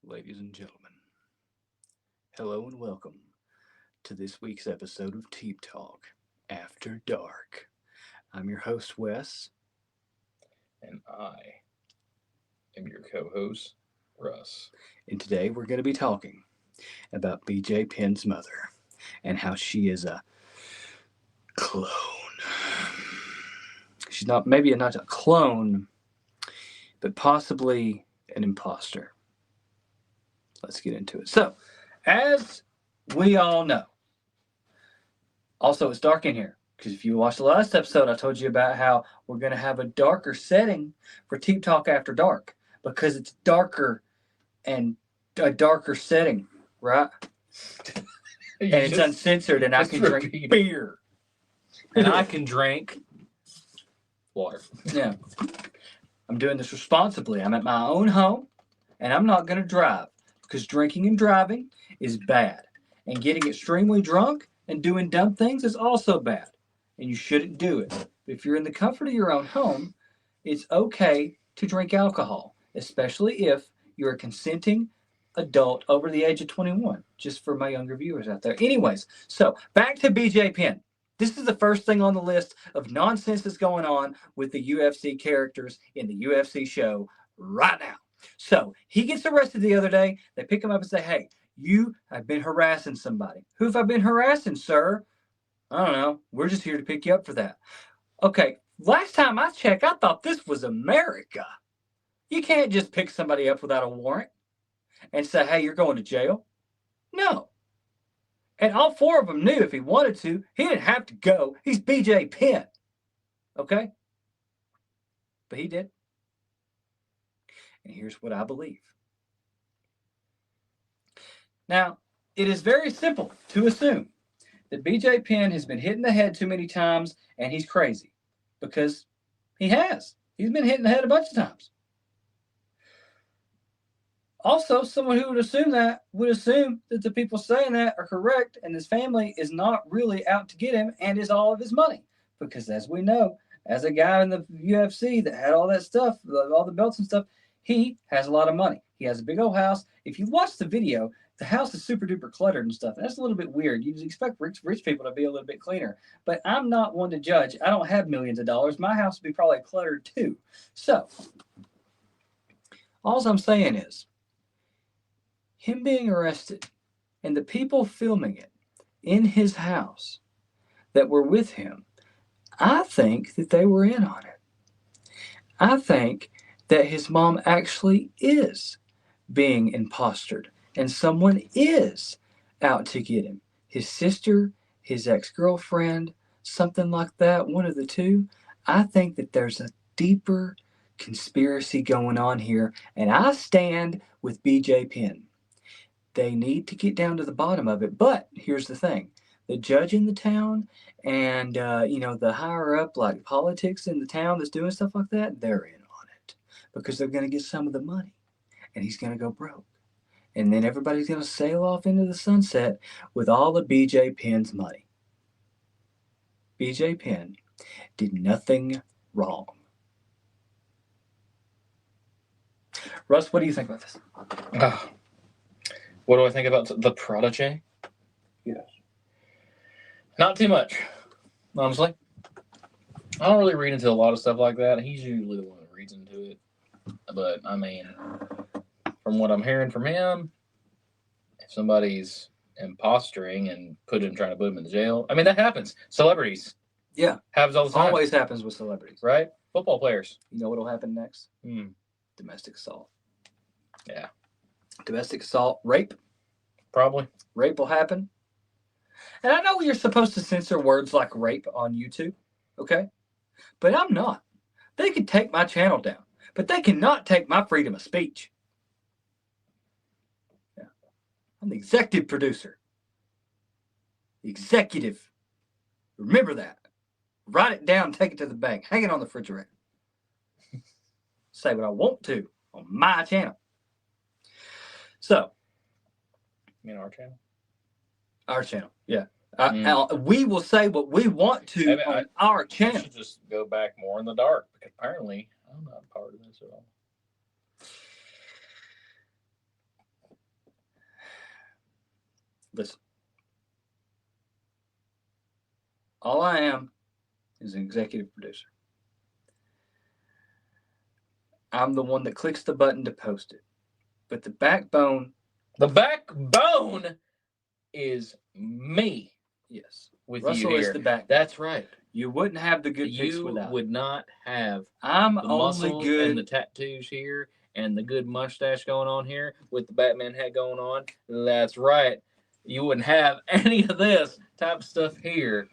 Ladies and gentlemen, hello and welcome to this week's episode of Teep Talk After Dark. I'm your host, Wes. And I am your co host, Russ. And today we're going to be talking about BJ Penn's mother and how she is a clone. She's not a clone, but possibly an imposter. Let's get into it. So, as we all know, also it's dark in here because if you watched the last episode, I told you about how we're going to have a darker setting for Teep Talk After Dark because it's darker and a darker setting, right? And it's uncensored, and I can drink beer, and I can drink water. Yeah, I'm doing this responsibly. I'm at my own home, and I'm not going to drive because drinking and driving is bad, and getting extremely drunk and doing dumb things is also bad, and you shouldn't do it. But if you're in the comfort of your own home, it's okay to drink alcohol, especially if you're a consenting adult over the age of 21, just for my younger viewers out there. Anyways, so back to BJ Penn. This is the first thing on the list of nonsense that's going on with the UFC characters in the UFC show right now. So he gets arrested the other day. They pick him up and say, hey, you have been harassing somebody. Who have I been harassing, sir? I don't know. We're just here to pick you up for that. Okay, last time I checked, I thought this was America. You can't just pick somebody up without a warrant and say, hey, you're going to jail. No. And all four of them knew if he wanted to, he didn't have to go. He's BJ Penn. Okay? But he did. And here's what I believe. Now, it is very simple to assume that BJ Penn has been hit in the head too many times and he's crazy. Because he has. He's been hit in the head a bunch of times. Also, someone who would assume that the people saying that are correct and his family is not really out to get him and is all of his money. Because as we know, as a guy in the UFC that had all that stuff, all the belts and stuff, he has a lot of money. He has a big old house. If you watch the video, the house is super duper cluttered and stuff. And that's a little bit weird. You'd expect rich people to be a little bit cleaner. But I'm not one to judge. I don't have millions of dollars. My house would be probably cluttered too. So, all I'm saying is, him being arrested and the people filming it in his house that were with him, I think that they were in on it. I think that his mom actually is being impostered and someone is out to get him. His sister, his ex-girlfriend, something like that, one of the two. I think that there's a deeper conspiracy going on here, and I stand with BJ Penn. They need to get down to the bottom of it. But here's the thing: the judge in the town and the higher up like politics in the town that's doing stuff like that, they're in on it because they're going to get some of the money, and he's going to go broke, and then everybody's going to sail off into the sunset with all of BJ Penn's money. BJ Penn did nothing wrong. Russ, what do you think about this? What do I think about the prodigy? Yes. Not too much, honestly. I don't really read into a lot of stuff like that. He's usually the one that reads into it. But, I mean, from what I'm hearing from him, if somebody's impostering and trying to put him in jail, I mean, that happens. Celebrities. Yeah. Happens all the time. Always happens with celebrities. Right? Football players. You know what'll happen next? Domestic assault. Yeah. Domestic assault, rape. Probably. Rape will happen. And I know you're supposed to censor words like rape on YouTube, okay? But I'm not. They could take my channel down, but they cannot take my freedom of speech. Yeah. I'm the executive producer. The executive. Remember that. Write it down, take it to the bank, hang it on the refrigerator. Say what I want to on my channel. So. You mean our channel? Our channel, yeah. We will say what we want to on our channel. I should just go back more in the dark because apparently I'm not part of this at all. Listen, all I am is an executive producer. I'm the one that clicks the button to post it. But the backbone, is me yes. with Russell you is here. the backbone. That's right. You wouldn't have the good picks You without would it. not have I'm the only muscles good. and the tattoos here and the good mustache going on here with the Batman hat going on. That's right. You wouldn't have any of this type of stuff here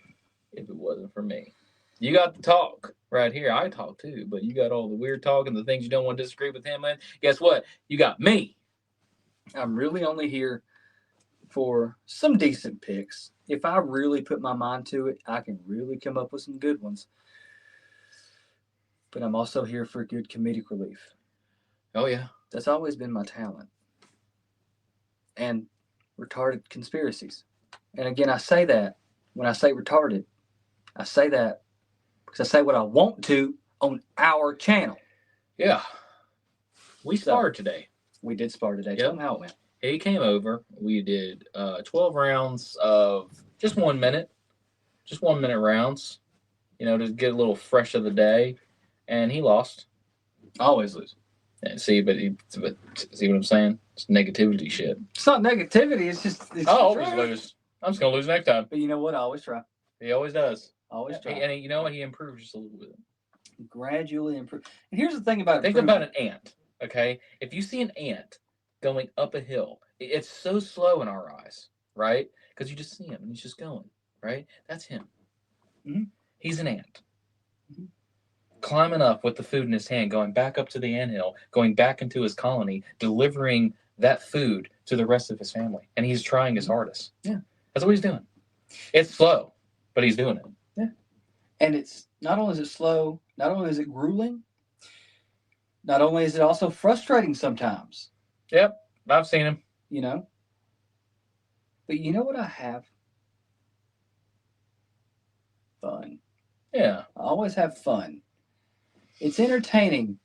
if it wasn't for me. You got the talk right here. I talk too, but you got all the weird talk and the things you don't want to disagree with him in. Guess what? You got me. I'm really only here for some decent picks. If I really put my mind to it, I can really come up with some good ones. But I'm also here for good comedic relief. Oh, yeah. That's always been my talent. And retarded conspiracies. And again, I say that when I say retarded, I say that because I say what I want to on our channel. Yeah. We sparred today. We did spar today. Yep. Tell them how it went. He came over. We did 12 rounds of just 1 minute. Just 1 minute rounds. You know, to get a little fresh of the day. And he lost. I always lose. Yeah, see, but see what I'm saying? It's negativity shit. It's not negativity. It's just. I'll always lose. I'm just going to lose next time. But you know what? I always try. He always does. Always try. And you know what? He improves just a little bit. Gradually improve. And here's the thing about Think about an ant, okay? If you see an ant going up a hill, it's so slow in our eyes, right? Because you just see him and he's just going, right? That's him. Mm-hmm. He's an ant. Mm-hmm. Climbing up with the food in his hand, going back up to the anthill, going back into his colony, delivering that food to the rest of his family. And he's trying his hardest. Yeah. That's what he's doing. It's slow, but he's doing it. Yeah. And it's not only is it slow, not only is it grueling, not only is it also frustrating sometimes. Yep. I've seen him. You know? But you know what I have? Fun. Yeah. I always have fun. It's entertaining.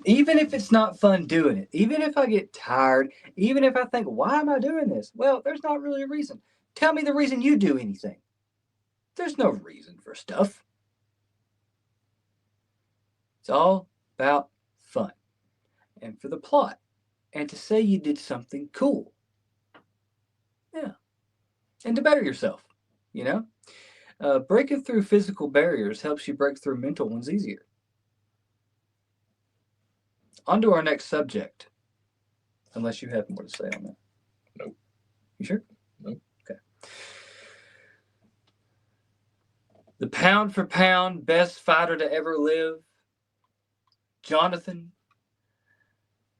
Even if it's not fun doing it, even if I get tired, even if I think, why am I doing this? Well, there's not really a reason. Tell me the reason you do anything. There's no reason for stuff. It's all about fun and for the plot and to say you did something cool. Yeah. And to better yourself, you know? Breaking through physical barriers helps you break through mental ones easier. On to our next subject. Unless you have more to say on that. Nope. You sure? Nope. Okay. The pound for pound best fighter to ever live, Jonathan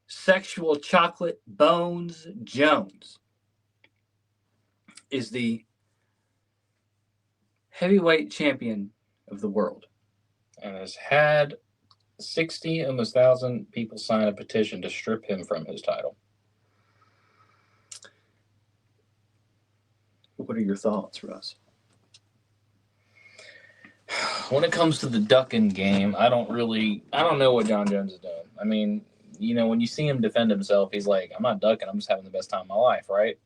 Sexual Chocolate Bones Jones, is the heavyweight champion of the world. And has had 60, almost 1,000 people sign a petition to strip him from his title. What are your thoughts, Russ? When it comes to the ducking game, I don't know what John Jones is doing. I mean, you know, when you see him defend himself, he's like, I'm not ducking, I'm just having the best time of my life, right?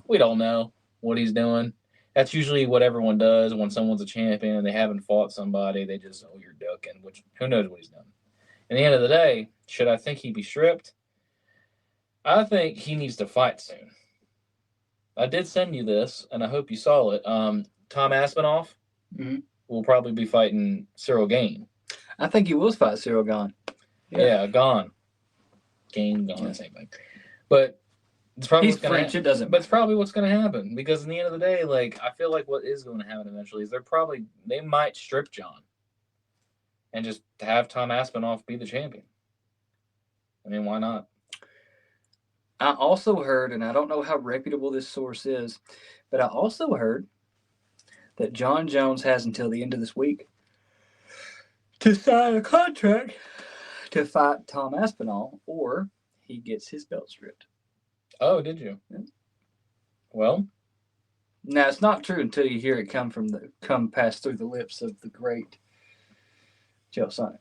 We don't know what he's doing. That's usually what everyone does when someone's a champion and they haven't fought somebody. They just, oh, you're ducking, which who knows what he's done. At the end of the day, should I think he'd be stripped? I think he needs to fight soon. I did send you this, and I hope you saw it. Tom Aspinall will probably be fighting Cyril Gane. I think he will fight Cyril Gane. Yeah, Gane. Gane, Gane, yeah. Same thing. But it's probably he's French. It doesn't. But it's probably what's going to happen because in the end of the day, like I feel like what is going to happen eventually is they might strip John and just have Tom Aspinall be the champion. I mean, why not? I also heard, and I don't know how reputable this source is, but I also heard that John Jones has until the end of this week to sign a contract to fight Tom Aspinall, or he gets his belt stripped. Oh, did you? Yeah. Well, now it's not true until you hear it come pass through the lips of the great Joe Sonic.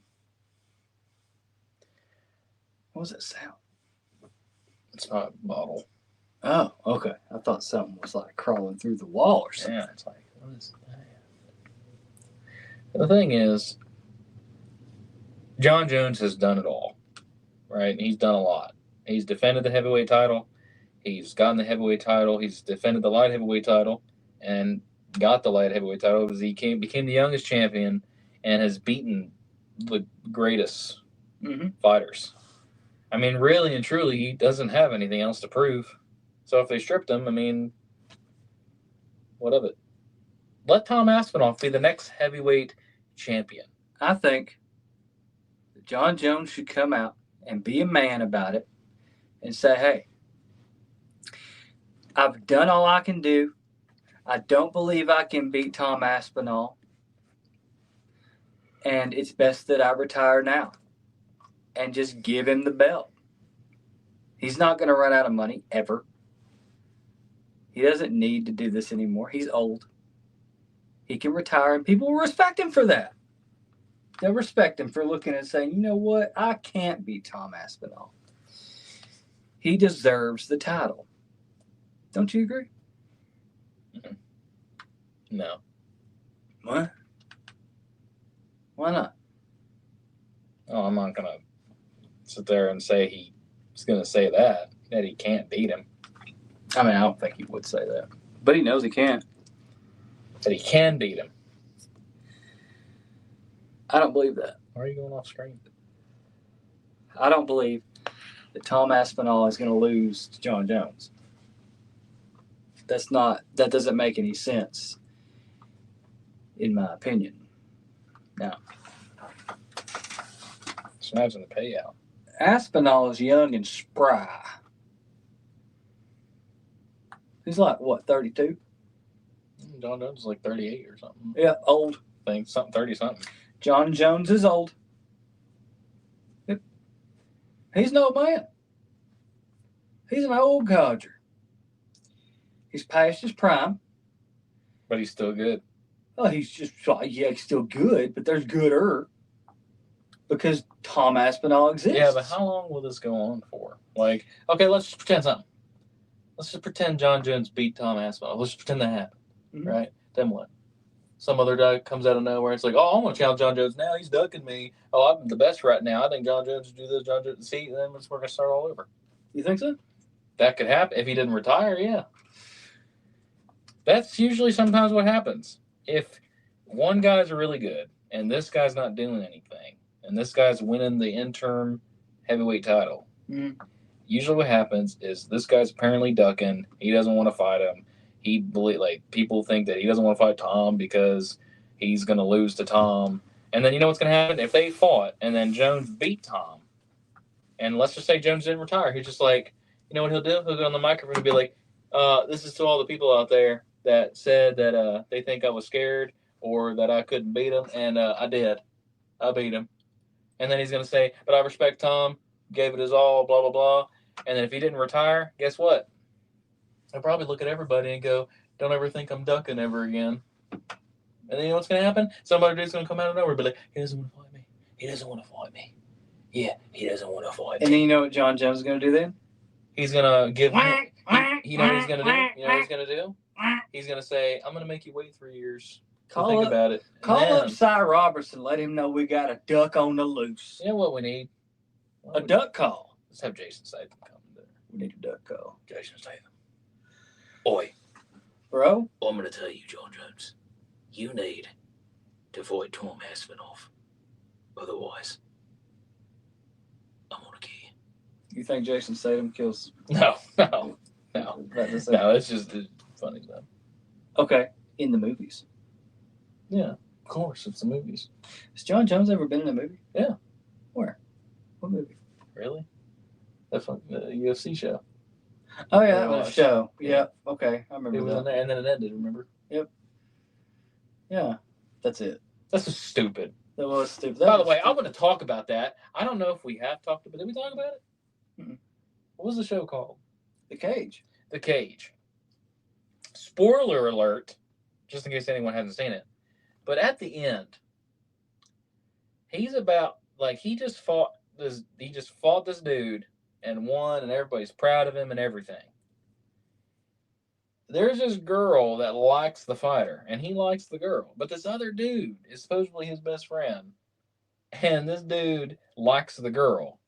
What was that sound? It's not a bottle. Oh, okay. I thought something was like crawling through the wall or something. Yeah, it's like, what is that? The thing is, John Jones has done it all, right? He's done a lot. He's defended the heavyweight title. He's gotten the heavyweight title. He's defended the light heavyweight title and got the light heavyweight title because he became the youngest champion and has beaten the greatest fighters. I mean, really and truly, he doesn't have anything else to prove. So if they stripped him, I mean, what of it? Let Tom Aspinall be the next heavyweight champion. I think that John Jones should come out and be a man about it and say, hey, I've done all I can do. I don't believe I can beat Tom Aspinall. And it's best that I retire now and just give him the belt. He's not going to run out of money ever. He doesn't need to do this anymore. He's old. He can retire, and people will respect him for that. They'll respect him for looking and saying, you know what? I can't beat Tom Aspinall. He deserves the title. Don't you agree? No. What? Why not? Oh, I'm not going to sit there and say he's going to say that he can't beat him. I mean, I don't think he would say that. But he knows he can't. That he can beat him. I don't believe that. Why are you going off screen? I don't believe that Tom Aspinall is going to lose to John Jones. That doesn't make any sense, in my opinion. Now, just imagine the payout. Aspinall is young and spry. He's like, what, 32? John Jones is like 38 or something. Yeah, old. I think something 30 something. John Jones is old. Yep. He's no man. He's an old codger. He's past his prime. But he's still good. Oh, he's still good, but there's gooder. Because Tom Aspinall exists. Yeah, but how long will this go on for? Like, okay, let's just pretend something. Let's just pretend John Jones beat Tom Aspinall. Let's just pretend that happened, right? Then what? Some other guy comes out of nowhere. It's like, oh, I'm going to challenge John Jones now. He's ducking me. Oh, I'm the best right now. I think John Jones should do this. John Jones, see, then we're going to start all over. You think so? That could happen if he didn't retire. Yeah, that's usually sometimes what happens. If one guy's really good and this guy's not doing anything, and this guy's winning the interim heavyweight title. Usually what happens is this guy's apparently ducking. He doesn't want to fight him. People think that he doesn't want to fight Tom because he's going to lose to Tom. And then you know what's going to happen? If they fought and then Jones beat Tom, and let's just say Jones didn't retire, he's just like, you know what he'll do? He'll go on the microphone and be like, this is to all the people out there that said that they think I was scared or that I couldn't beat him, and I did. I beat him. And then he's going to say, but I respect Tom, gave it his all, blah, blah, blah. And then if he didn't retire, guess what? He'll probably look at everybody and go, don't ever think I'm ducking ever again. And then you know what's going to happen? Somebody's going to come out of nowhere and be like, he doesn't want to fight me. He doesn't want to fight me. Yeah, he doesn't want to fight me. And then you know what John Jones is going to do then? He's going to give him, you know what he's going to do? You know what he's going to do? He's going to say, I'm going to make you wait 3 years. Think about it. Call up Cy Robertson. Let him know we got a duck on the loose. You know what we need? A duck call. Let's have Jason Statham come there. We need a duck call. Jason Statham. Oi. Bro? I'm going to tell you, John Jones. You need to avoid Tom Aspinall. Otherwise, I'm going to kill you. You think Jason Statham kills? No. It's just funny stuff. Okay. In the movies. Yeah, of course, it's the movies. Has John Jones ever been in a movie? Yeah. Where? What movie? Really? The UFC show. Oh, yeah, that was a show. Yeah. Okay, I remember it was that. In there, and then it ended, remember? Yep. Yeah, that's it. That's just stupid. That was stupid. By the way, I want to talk about that. I don't know if we have talked about it. Did we talk about it? Mm-mm. What was the show called? The Cage. The Cage. Spoiler alert, just in case anyone hasn't seen it. But at the end, he's about he just fought this dude and won, and everybody's proud of him and everything. there's this girl that likes the fighter, and he likes the girl. But this other dude is supposedly his best friend, and this dude likes the girl.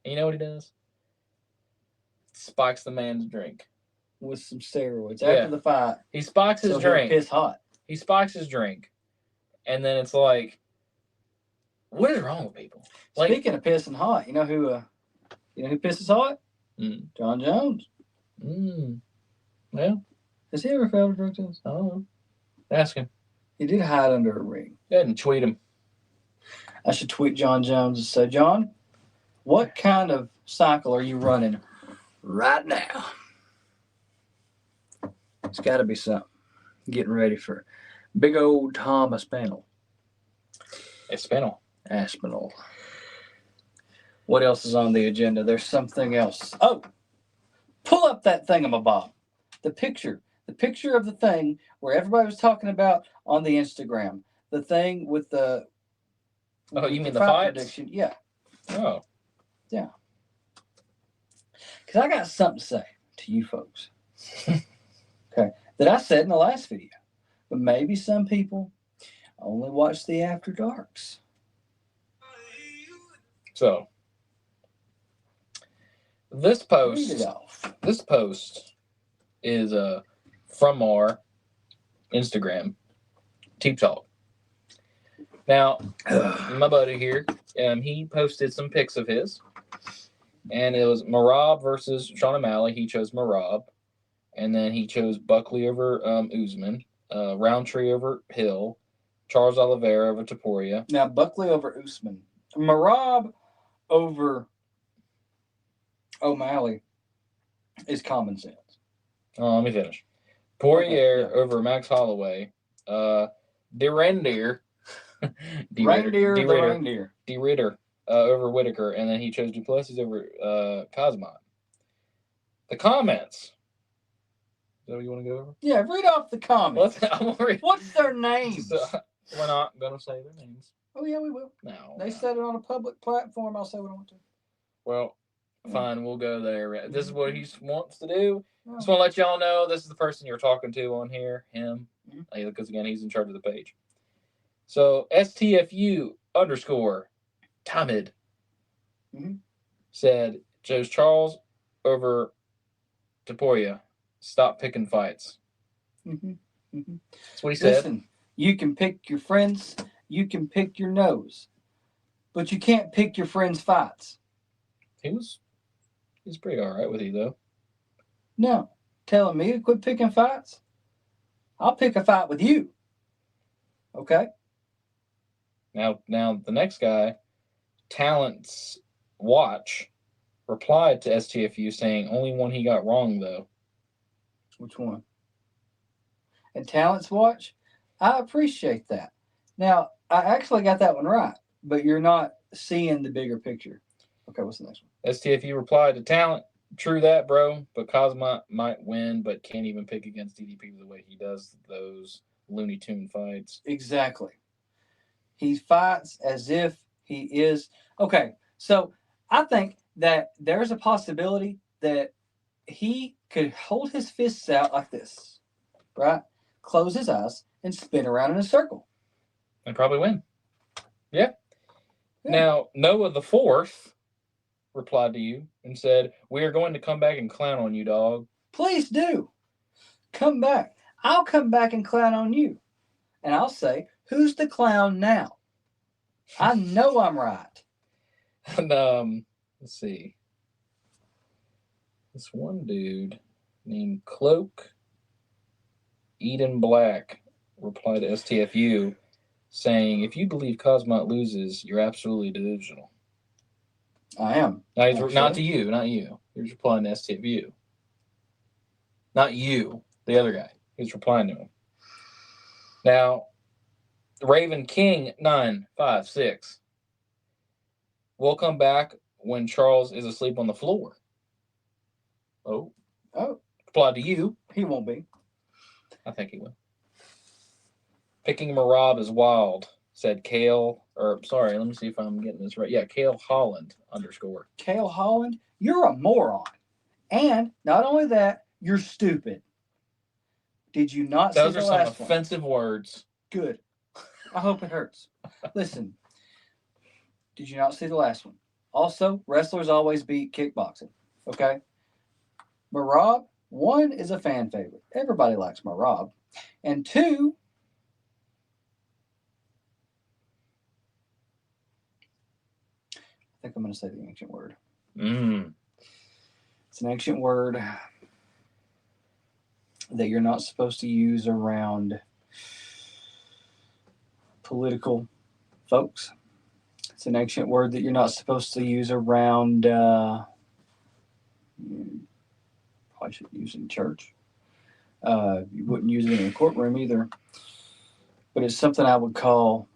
And you know what he does? Spikes the man's drink with some steroids Yeah. after the fight. He spikes his So he'll drink. piss hot. He spikes his drink, and then it's like, what is wrong with people? Like, Speaking of pissing hot, you know who pisses hot? Mm. John Jones. Yeah. Has he ever failed a drug test? I don't know. Ask him. He did hide under a ring. Go ahead and tweet him. I should tweet John Jones and say, John, what kind of cycle are you running right now? It's got to be something. Getting ready for big old Tom Aspinall. Aspinall. What else is on the agenda? There's something else. Oh, pull up that thingamabob. The picture of the thing where everybody was talking about on the Instagram. The thing with the. Oh, you mean the fights? Prediction. Yeah. Oh. Yeah. Because I got something to say to you folks. Okay. That I said in the last video. But maybe some people only watch the After Darks. So, this post. Read it off. This post is from our Instagram, Teep Talk. Now, my buddy here, he posted some pics of his, and it was Marab versus Sean O'Malley. He chose Marab, and then he chose Buckley over Usman, Roundtree over Hill, Charles Oliveira over Topuria. Now, Buckley over Usman. Marab over O'Malley is common sense. Let me finish. Poirier over Max Holloway. DeRitter over Whitaker, and then he chose Duplessis over Kazmat. The comments. Is that what you want to go over? Yeah, read off the comments. What's their names? We're not going to say their names. Oh, yeah, we will. No. They said it on a public platform. I'll say what I want to. Well, fine. We'll go there. This is what he wants to do. No. Just want to let y'all know this is the person you're talking to on here. Him. Because, again, he's in charge of the page. So, STFU _ Tamid said, chose Charles over Topuria. Stop picking fights. That's what he said. Listen, you can pick your friends, you can pick your nose, but you can't pick your friends' fights. He's pretty all right with you, though. No, telling me to quit picking fights? I'll pick a fight with you. Okay? Now the next guy, Talents Watch, replied to STFU saying only one he got wrong, though. Which one? And Talents Watch? I appreciate that. Now, I actually got that one right, but you're not seeing the bigger picture. Okay, what's the next one? STFU replied to Talent, true that, bro, but Cosma might win, but can't even pick against DDP the way he does those Looney Tune fights. Exactly. He fights as if he is. Okay, so I think that there's a possibility that he could hold his fists out like this, right? Close his eyes and spin around in a circle. And probably win. Yeah. Now, Noah the Fourth replied to you and said, we are going to come back and clown on you, dog. Please do. Come back. I'll come back and clown on you. And I'll say, who's the clown now? I know I'm right. And, let's see. This one dude named Cloak Eden Black replied to STFU saying, if you believe Cosmot loses, you're absolutely delusional. I am. Now, not to you, not you. He's replying to STFU. Not you, the other guy. He's replying to him. Now, Raven King 956. We'll come back when Charles is asleep on the floor. Oh. Replied to you. He won't be. I think he will. Picking Marab is wild, said Kale. Or, sorry, let me see if I'm getting this right. Yeah, Kale Holland _ Kale Holland, you're a moron. And not only that, you're stupid. Did you not Those see are the some last one? offensive words. Good. I hope it hurts. Listen, did you not see the last one? Also, wrestlers always beat kickboxing. Okay? Marab, one, is a fan favorite. Everybody likes Marab. And two, I think I'm going to say the ancient word. It's an ancient word that you're not supposed to use around political folks. It's an ancient word that you're not supposed to use around, probably should use in church. You wouldn't use it in a courtroom either. But it's something I would call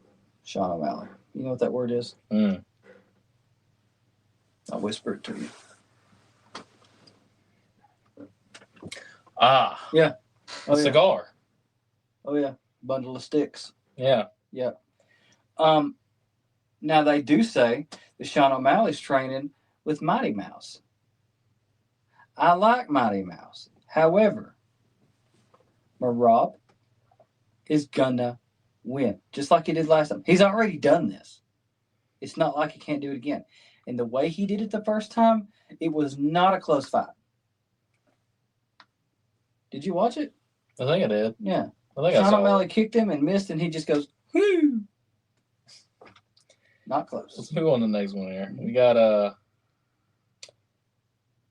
Sean O'Malley. You know what that word is? I'll whisper it to you. Yeah. A cigar. Oh yeah. Bundle of sticks. Yeah. Yeah. Now they do say that Sean O'Malley's training with Mighty Mouse. I like Mighty Mouse. However, Marab is gonna win, just like he did last time. He's already done this. It's not like he can't do it again. And the way he did it the first time, it was not a close fight. Did you watch it? I think I did. Yeah. I think Sean I saw O'Malley it. kicked him and missed, and he just goes, whoo! Not close. Let's move on to the next one here. We got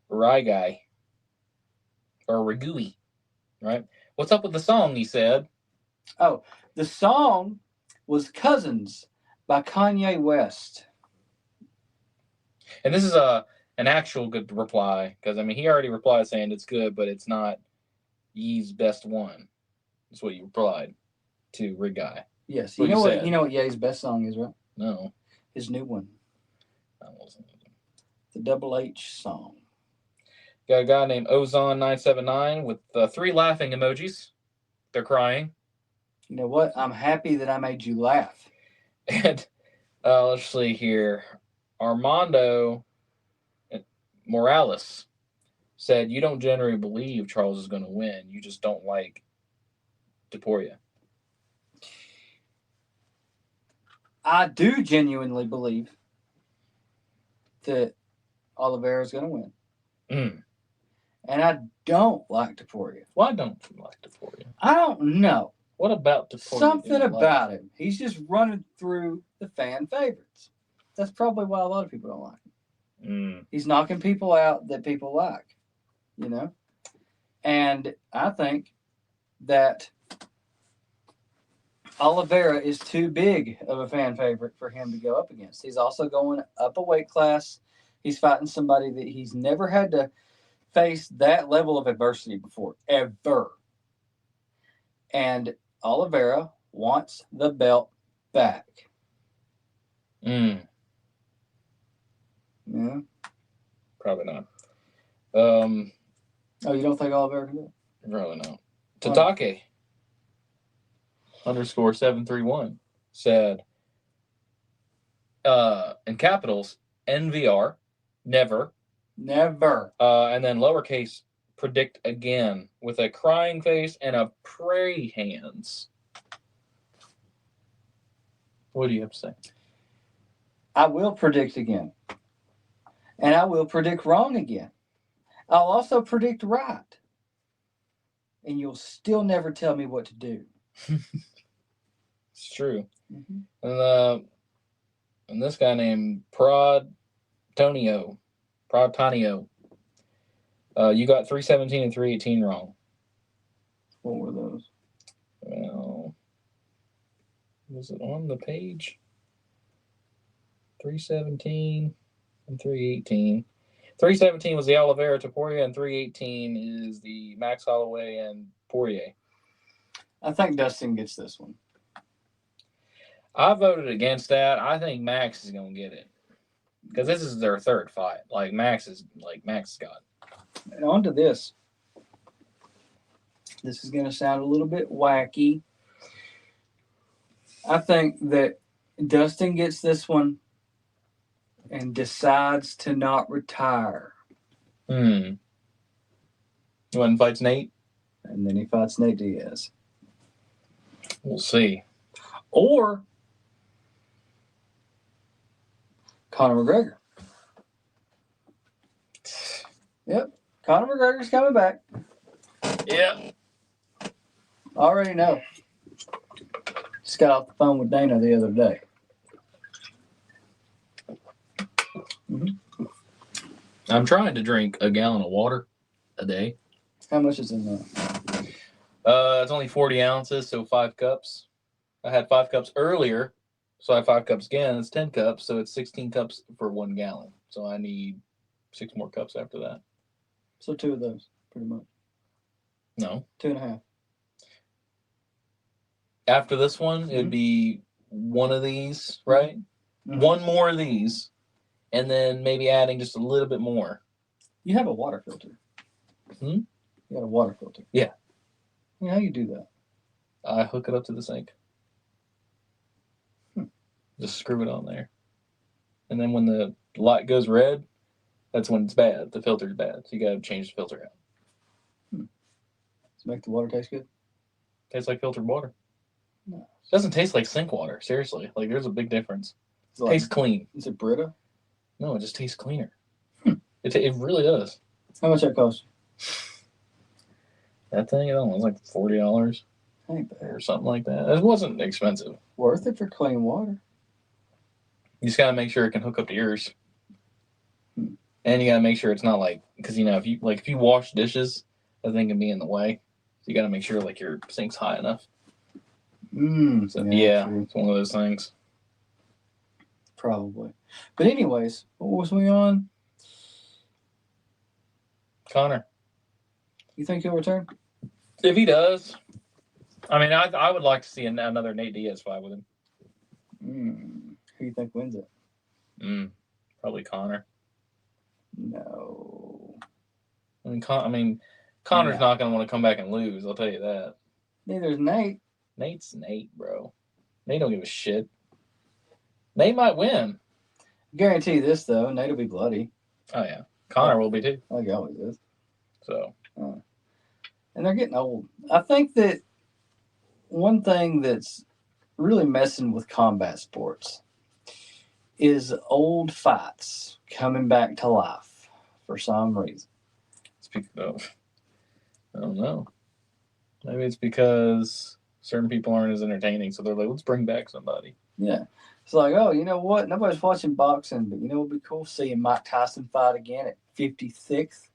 Rye Guy. Or Ragui. Right? What's up with the song, he said? Oh, the song was Cousins by Kanye West. And this is an actual good reply, because I mean he already replied saying it's good, but it's not Ye's best one. That's what you replied to Rig Guy. Yes. What You know what? said. You know what Ye's best song is, right? No. His new one. That wasn't it. The Double H song. Got a guy named Ozon979 with 3 laughing emojis. They're crying. You know what? I'm happy that I made you laugh. And let's see here. Armando Morales said, "You don't generally believe Charles is going to win. You just don't like Deporia." I do genuinely believe that Oliveira is going to win. And I don't like Deporia. Why don't you like Deporia? I don't know. What about Deporia? Something about him. He's just running through the fan favorites. That's probably why a lot of people don't like him. He's knocking people out that people like, you know? And I think that Oliveira is too big of a fan favorite for him to go up against. He's also going up a weight class. He's fighting somebody that he's never had to face that level of adversity before, ever. And Oliveira wants the belt back. Yeah. Probably not. Oh, you don't think Oliveira can do it? Probably not. Tatake _731 said, in capitals, NVR, never. Never. And then lowercase, predict again, with a crying face and a pray hands. What do you have to say? I will predict again. And I will predict wrong again. I'll also predict right. And you'll still never tell me what to do. It's true. And this guy named Prod Tonio, you got 317 and 318 wrong. What were those? Well, was it on the page? 317 and 318. 317 was the Oliveira to Poirier, and 318 is the Max Holloway and Poirier. I think Dustin gets this one. I voted against that. I think Max is going to get it. Because this is their third fight. Max got. And on to this. This is going to sound a little bit wacky. I think that Dustin gets this one and decides to not retire. You want to fight Nate? and then he fights Nate Diaz. We'll see. Or Conor McGregor. Yep. Conor McGregor's coming back. Yeah. I already know. Just got off the phone with Dana the other day. I'm trying to drink a gallon of water a day. How much is in there? It's only 40 ounces, so 5 cups. I had 5 cups earlier, so I have 5 cups again. It's 10 cups, so it's 16 cups for 1 gallon. So I need 6 more cups after that. So 2 of those, pretty much. No. 2.5. After this one, it'd be 1 of these, right? Mm-hmm. 1 more of these, and then maybe adding just a little bit more. You have a water filter. Hmm? You got a water filter. Yeah. How do you do that? I hook it up to the sink. Just screw it on there. And then when the light goes red, that's when it's bad. The filter's bad. So you got to change the filter out. Does it make the water taste good? Tastes like filtered water. No. It doesn't taste like sink water. Seriously. Like, there's a big difference. It Tastes clean. Is it Brita? No, it just tastes cleaner. It really does. How much that cost? That thing, I don't know, it was like $40 Ain't bad. or something like that. It wasn't expensive. Worth it for clean water. You just got to make sure it can hook up to yours. And you got to make sure it's not like, because, if you wash dishes, that thing can be in the way. So you got to make sure, like, your sink's high enough. So, yeah, it's one of those things. Probably. But anyways, what was we on? Conor. You think he'll return? If he does, I mean, I would like to see another Nate Diaz fight with him. Who do you think wins it? Probably Conor. No. I mean, Conor's not going to want to come back and lose. I'll tell you that. Neither's Nate. Nate's Nate, bro. Nate don't give a shit. Nate might win. Guarantee this though, Nate will be bloody. Oh yeah, Conor will be too. Like he always is. So. And they're getting old. I think that one thing that's really messing with combat sports is old fights coming back to life for some reason. Speaking of, I don't know. Maybe it's because certain people aren't as entertaining, so they're like, let's bring back somebody. Yeah. It's like, oh, you know what? Nobody's watching boxing, but you know what would be cool? Seeing Mike Tyson fight again at 56th.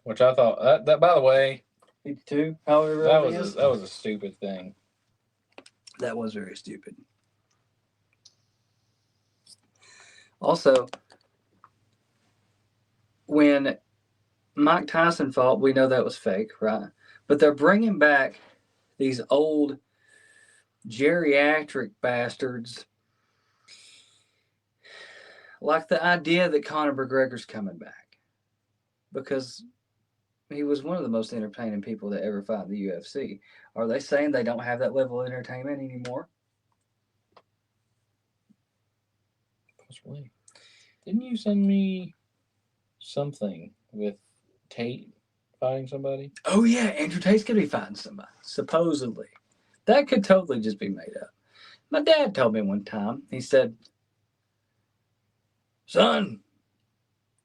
Which I thought, that by the way, 52, however that it is. That was a stupid thing. That was very stupid. Also, when Mike Tyson fought, we know that was fake, right? But they're bringing back these old geriatric bastards. Like the idea that Conor McGregor's coming back. Because he was one of the most entertaining people that ever fought in the UFC. Are they saying they don't have that level of entertainment anymore? Possibly. Didn't you send me something with Tate fighting somebody? Oh, yeah. Andrew Tate's going to be fighting somebody, supposedly. That could totally just be made up. My dad told me one time, he said, son,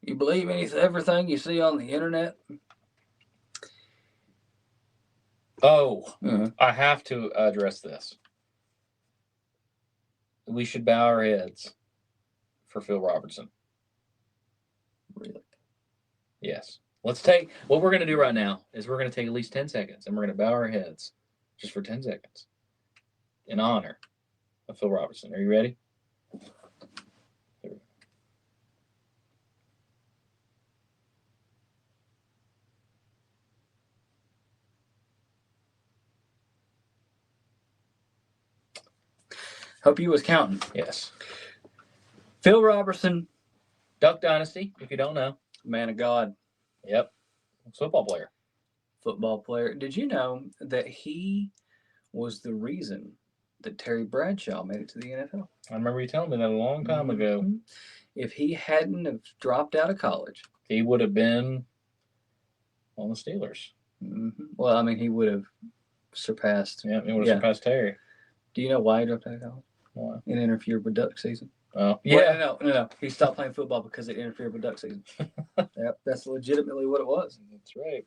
you believe everything you see on the internet? Oh, I have to address this. We should bow our heads for Phil Robertson. Really? Yes. Let's take, what we're going to do right now is we're going to take at least 10 seconds and we're going to bow our heads just for 10 seconds in honor of Phil Robertson. Are you ready? Here we go. Hope you was counting. Yes. Phil Robertson. Duck Dynasty, if you don't know. Man of God. Yep. Football player. Football player. Did you know that he was the reason that Terry Bradshaw made it to the NFL? I remember you telling me that a long time ago. If he hadn't have dropped out of college, he would have been on the Steelers. Well, I mean, he would have surpassed. Yeah, he would have surpassed Terry. Do you know why he dropped out of college? Why? It interfered with duck season. Oh, yeah. Well, no. He stopped playing football because it interfered with duck season. Yep, that's legitimately what it was. That's right.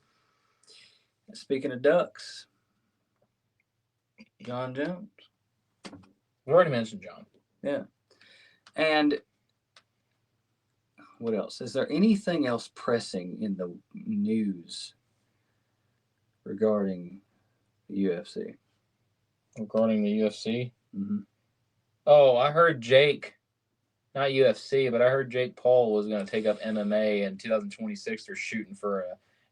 Speaking of ducks, John Jones. We already mentioned John. Yeah. And what else? Is there anything else pressing in the news regarding the UFC? Regarding the UFC? Mm-hmm. Oh, I heard Jake, not UFC, but I heard Jake Paul was going to take up MMA in 2026. They're shooting for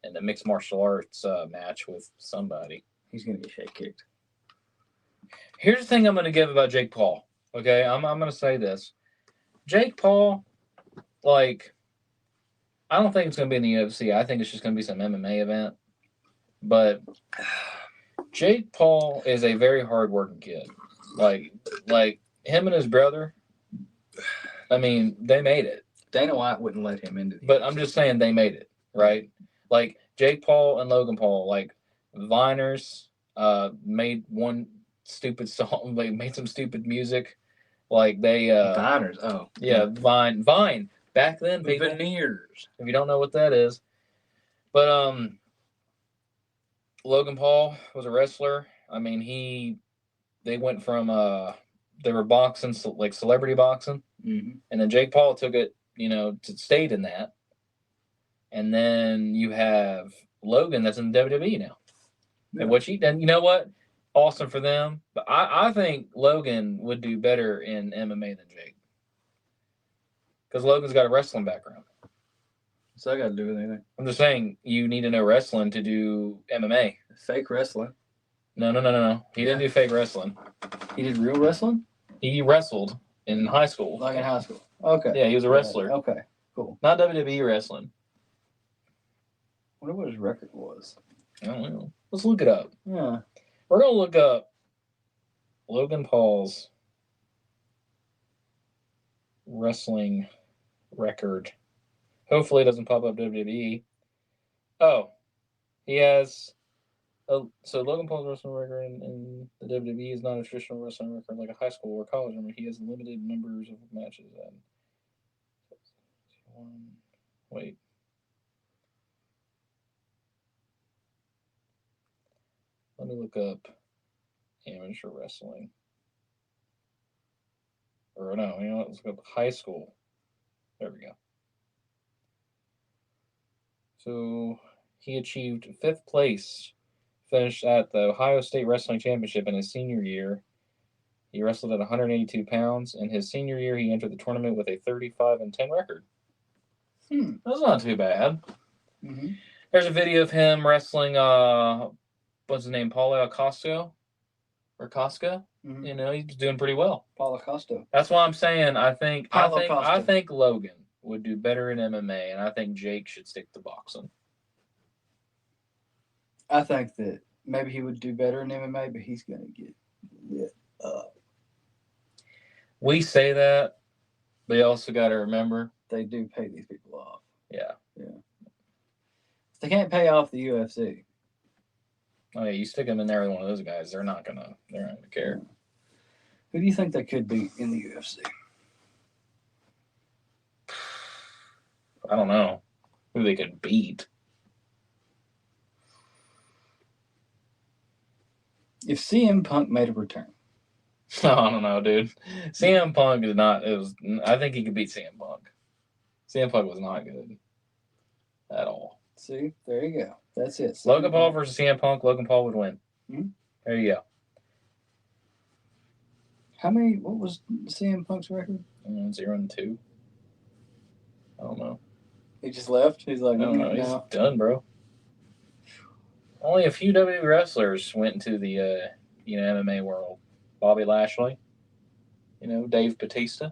a mixed martial arts match with somebody. He's going to get shit kicked. Here's the thing I'm going to give about Jake Paul. Okay, I'm going to say this. Jake Paul, like, I don't think it's going to be in the UFC. I think it's just going to be some MMA event. But Jake Paul is a very hard-working kid. Like him and his brother, I mean, they made it. Dana White wouldn't let him into the But UFC. I'm just saying they made it, right? Like, Jake Paul and Logan Paul, like, Viners made one stupid song. They made some stupid music. Like, they... Viners, oh. Yeah, Vine. Back then, people... Veneers. If you don't know what that is. But, Logan Paul was a wrestler. I mean, they went from, they were boxing, like celebrity boxing. Mm-hmm. And then Jake Paul took it, stayed in that. And then you have Logan that's in WWE now. Yeah. And you know what? Awesome for them. But I think Logan would do better in MMA than Jake. Because Logan's got a wrestling background. What's that got to do with anything? I'm just saying, you need to know wrestling to do MMA. Fake wrestling? No. He didn't do fake wrestling. He did real wrestling? He wrestled in high school. Like in high school? Okay. Yeah, he was a wrestler. Okay, cool. Not WWE wrestling. I wonder what his record was. I don't know. Let's look it up. Yeah. We're going to look up Logan Paul's wrestling record. Hopefully it doesn't pop up WWE. Oh, he has... so Logan Paul's wrestling record in the WWE is not a traditional wrestling record like a high school or college. I mean, he has limited numbers of matches. Wait. Let me look up amateur wrestling. Or no, let's look up high school. There we go. So he achieved 5th place, finished at the Ohio State Wrestling Championship in his senior year. He wrestled at 182 pounds. In his senior year, he entered the tournament with a 35-10 record. That's not too bad. Mm-hmm. There's a video of him wrestling, what's his name, Paulo Costa? Or Costco? Mm-hmm. He's doing pretty well. Paulo Costa. That's why I'm saying I think Logan would do better in MMA, and I think Jake should stick to boxing. I think that maybe he would do better in MMA, but he's going to get lit up. We say that, but you also got to remember they do pay these people off. Yeah. If they can't pay off the UFC. Oh yeah, you stick them in there with one of those guys, they're not gonna care. Who do you think they could beat in the UFC? I don't know who they could beat. If CM Punk made a return. I don't know, dude. CM Punk is not. I think he could beat CM Punk. CM Punk was not good at all. See, there you go. That's it. Logan Paul versus CM Punk. Logan Paul would win. Mm-hmm. There you go. What was CM Punk's record? 0-2. I don't know. He just left? He's like, no, he's done, bro. Only a few WWE wrestlers went into the MMA world. Bobby Lashley. Dave Batista.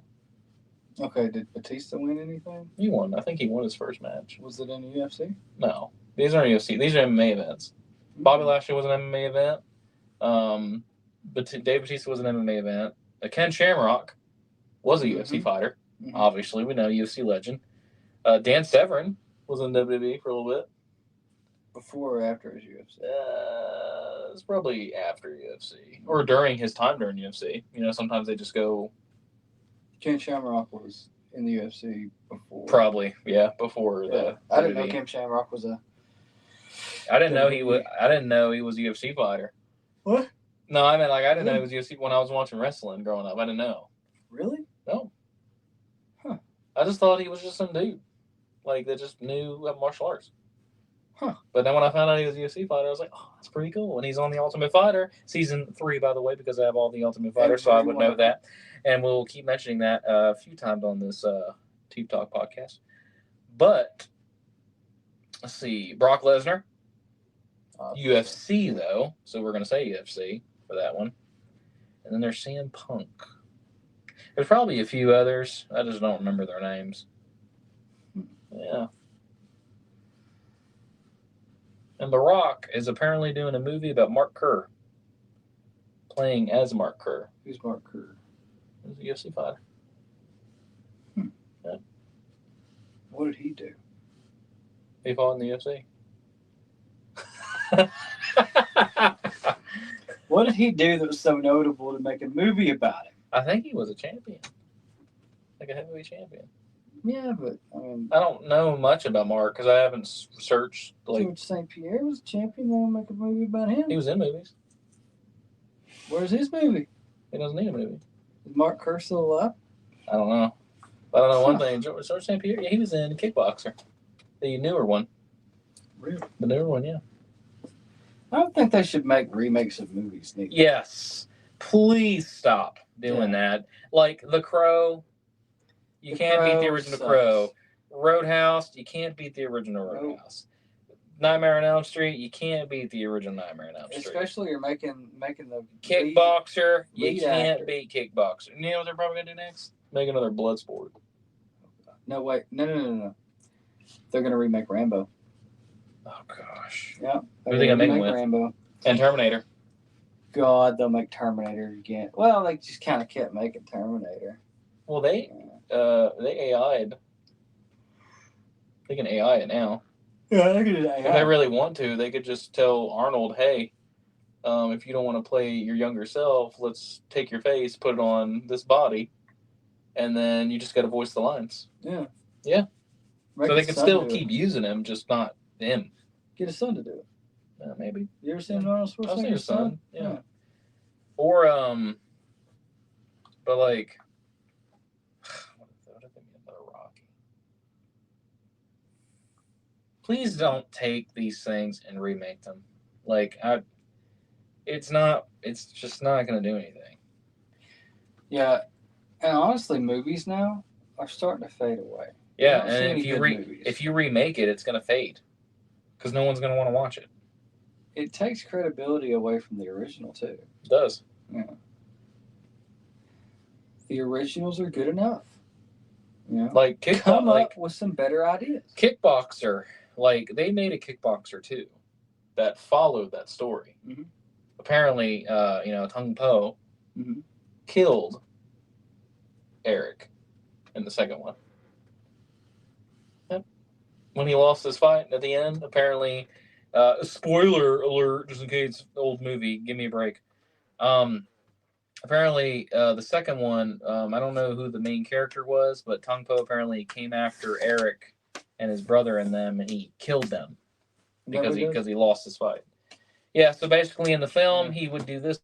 Okay, did Batista win anything? He won. I think he won his first match. Was it in the UFC? No. These aren't UFC. These are MMA events. Mm-hmm. Bobby Lashley was an MMA event. But Dave Batista was an MMA event. Ken Shamrock was a UFC fighter. Mm-hmm. Obviously, we know UFC legend. Dan Severn was in WWE for a little bit. before or after his UFC? It's probably after UFC or during his time during UFC. You know, sometimes they just go. Ken Shamrock was in the UFC before. Probably, yeah, before Yeah. the. I didn't know Ken Shamrock was a. I didn't know he was. I didn't know he was a UFC fighter. What? No, I meant like I didn't know he was UFC when I was watching wrestling growing up. I didn't know. Really? No. Huh. I just thought he was just some dude, like that just knew martial arts. Huh. But then when I found out he was a UFC fighter, I was like, oh, that's pretty cool. And he's on the Ultimate Fighter season 3, by the way, because I have all the Ultimate Fighters, so I would know that. And we'll keep mentioning that a few times on this Teep Talk podcast. But let's see, Brock Lesnar, UFC though, so we're gonna say UFC for that one. And then there's CM Punk. There's probably a few others. I just don't remember their names. Yeah. And The Rock is apparently doing a movie about Mark Kerr. Playing as Mark Kerr. Who's Mark Kerr? He's a UFC fighter. Yeah. What did he do? He fought in the UFC. What did he do that was so notable to make a movie about him? I think he was a champion. Like a heavyweight champion. Yeah, but I mean, I don't know much about Mark because I haven't searched. Like George St. Pierre was a champion. They want to make a movie about him. he was in movies. Where's his movie? He doesn't need a movie. Is Mark Kerr still alive? I don't know. But I know one thing. George St. Pierre, yeah, he was in Kickboxer. The newer one. Really? The newer one, yeah. I don't think they should make remakes of movies. Neither. Yes. Please stop doing that. Like The Crow, you can't beat the original Crow. Roadhouse, you can't beat the original Roadhouse. Nightmare on Elm Street, you can't beat the original Nightmare on Elm Street. Especially you're making the Kickboxer, you can't actor. beat Kickboxer. You know what they're probably gonna do next? Make another Bloodsport. No, wait, no. They're gonna remake Rambo. Oh gosh. Yeah. Who are they gonna make him with? Rambo. And Terminator. God, they'll make Terminator again. Well, they just kind of kept making Terminator. Well, they AI'd. They can AI it now. Yeah, they could do If they really want to, they could just tell Arnold, hey, if you don't want to play your younger self, let's take your face, put it on this body, and then you just got to voice the lines. Yeah. Yeah. Make so they can still keep using him, just not him. Get his son to do it. Maybe. You ever seen Arnold Schwarzenegger's I've seen his son. Yeah. Yeah. Or, but like, what if they made another Rocky? Please don't take these things and remake them. Like, it's just not going to do anything. Yeah. And honestly, movies now are starting to fade away. Yeah, and if you remake it, it's going to fade. Because no one's going to want to watch it. It takes credibility away from the original, too. It does. Yeah. The originals are good enough. You know? Like, come up with some better ideas. Kickboxer. Like, they made a Kickboxer, too, that followed that story. Mm-hmm. Apparently, Tung Po killed Eric in the second one. Yep. When he lost his fight at the end, apparently, spoiler alert, just in case, old movie, give me a break. Apparently, the second one, I don't know who the main character was, but Tung Po apparently came after Eric and his brother and them, and he killed them because he lost his fight. Yeah, so basically in the film, he would do this.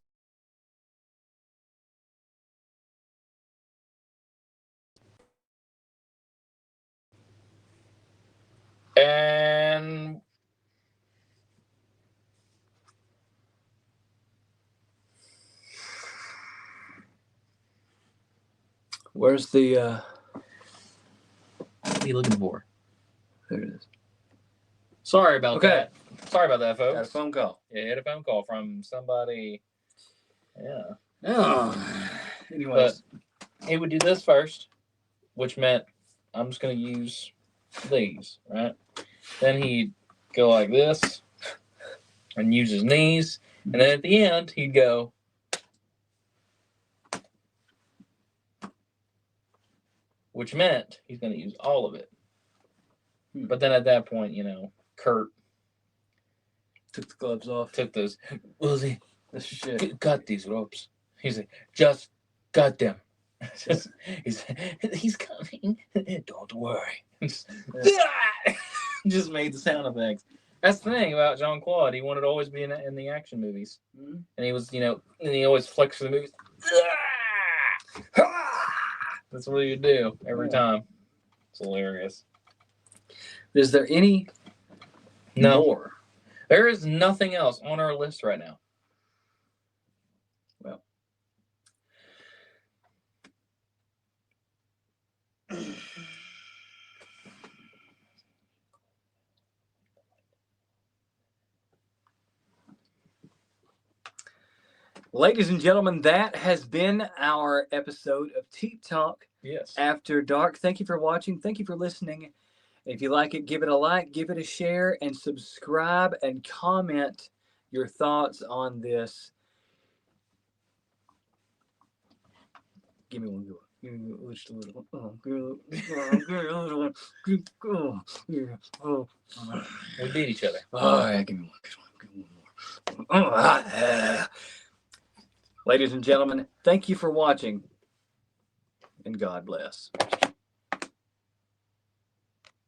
And where's the what are you looking for? There it is. Sorry about that. Sorry about that, folks. Got a phone call. Yeah, you had a phone call from somebody. Yeah. Oh. Anyways. But he would do this first, which meant I'm just going to use these, right? Then he'd go like this and use his knees. And then at the end, he'd go. Which meant he's going to use all of it. But then at that point, Kurt Took the gloves off. Took those. Willie, This shit. cut these ropes. He's like, just cut them. He's coming. Don't worry. Just made the sound effects. That's the thing about Jean-Claude. He wanted to always be in the action movies. Mhm. And he was, and he always flexed for the movies. That's what you do every time. It's hilarious. Is there any more? There is nothing else on our list right now. Well. Ladies and gentlemen, that has been our episode of Teep Talk After Dark. Thank you for watching. Thank you for listening. If you like it, give it a like, give it a share, and subscribe and comment your thoughts on this. Give me one good one. Give me just a little one. Oh, good. Give me a little one. Oh, yeah. Oh. We beat each other. All right, give me one. Give me one more. Oh, yeah. Ladies and gentlemen, thank you for watching, and God bless.